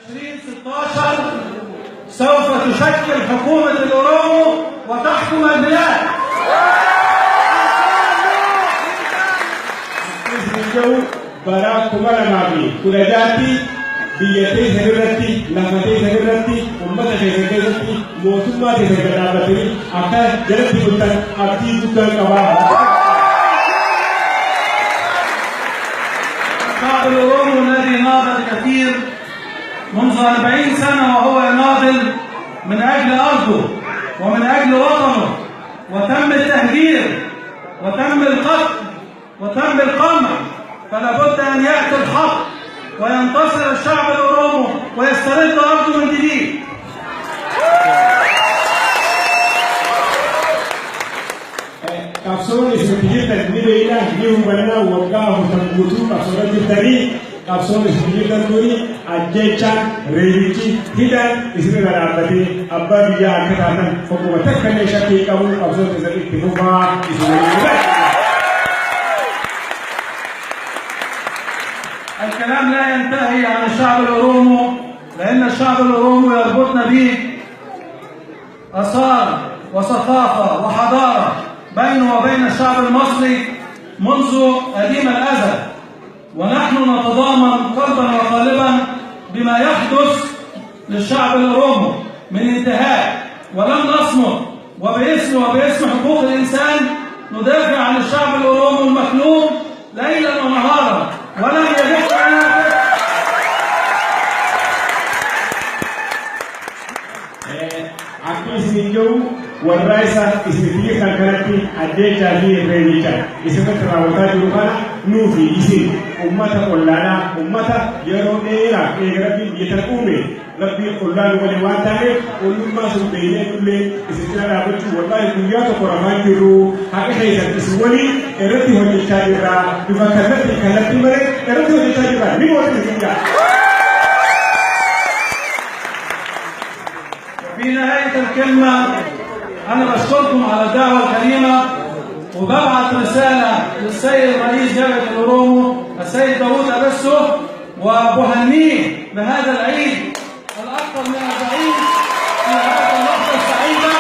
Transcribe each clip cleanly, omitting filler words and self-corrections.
2016 سوف تشكل حكومة الأورومو وتحكم البلاد. bara kumara nabi kurajati biyate segerati lamate segerati ummata segerati motumma segerati akka jalati kutan abdi kutan kaba الشعب الأورومو الذي ناضل كثير منذ 40 سنة وهو يناضل من أجل أرضه ومن أجل وطنه، وتم التهجير وتم القتل وتم القمع، فلا بد أن يأتي الحق وينتصر الشعب الأورومو ويسترد أرضه من جديد. kapsoon ismijirtan nibeena niu balana wagga hutambutu kapsoon jirtani kapsoon ismijirtan duri ajjecha reebichi hidan ismi garaabate abba biyya akka taatan fokkuma takkanne shakkii qabu kapsoon isa itti fufaa ismijirtan. الكلام لا ينتهي عن الشعب الأورومو، لأن الشعب الأورومو يربطنا به آثار وثقافة وحضارة بينه وبين الشعب المصري منذ قديم الأزل، ونحن نتضامن قلبا وقالبا بما يحدث للشعب الأورومو من انتهاك، ولم نصمت، وباسم حقوق الإنسان ندافع عن الشعب الأورومو المكلوم ليلا ونهارا، ولم يدق لنا والرئيس اسمه كالكالتي أديتا في ريليكا اسمه تراوتا جروبانا نوفي اسم أمتا قلانا أمتا يرو إيرا إيرابي يتنقومي ربي قلان ولواتاني ولما سبيني كل اسمنا رابطو والله كنياتو قرمان جرو حقا حيثا اسموني إرتي هجيتا جرا بفا كالتي مري إرتي هجيتا جرا نموت نسيجا. في نهاية الكلمة أنا بشكركم على الدعوة الكريمة، وببعث رسالة للسيد رئيس جامعة الأورومو السيد داوود أبسو، وبهنيه بهذا العيد الأكثر من 40 في هذه اللحظة السعيدة،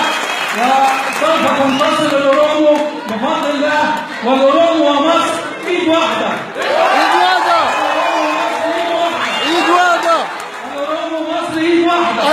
وسوف تنتصر الأورومو بفضل الله، والأورومو ومصر إيد واحدة. الأورومو ومصر إيد واحدة.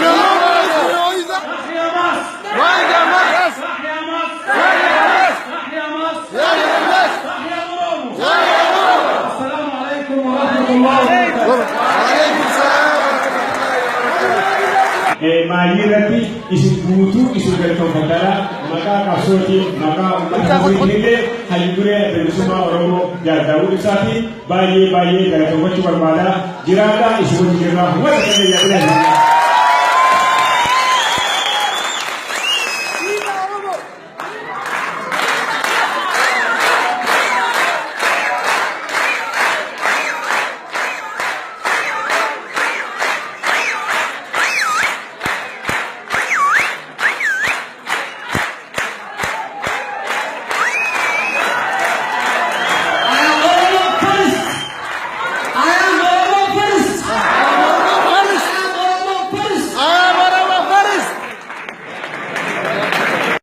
Malirati isu butu isu berkau bandara maka kasoti maka umatile haligure bersama Oromo jauh isati bayi dari tempat cuma pada jirada isu jirah wajib yang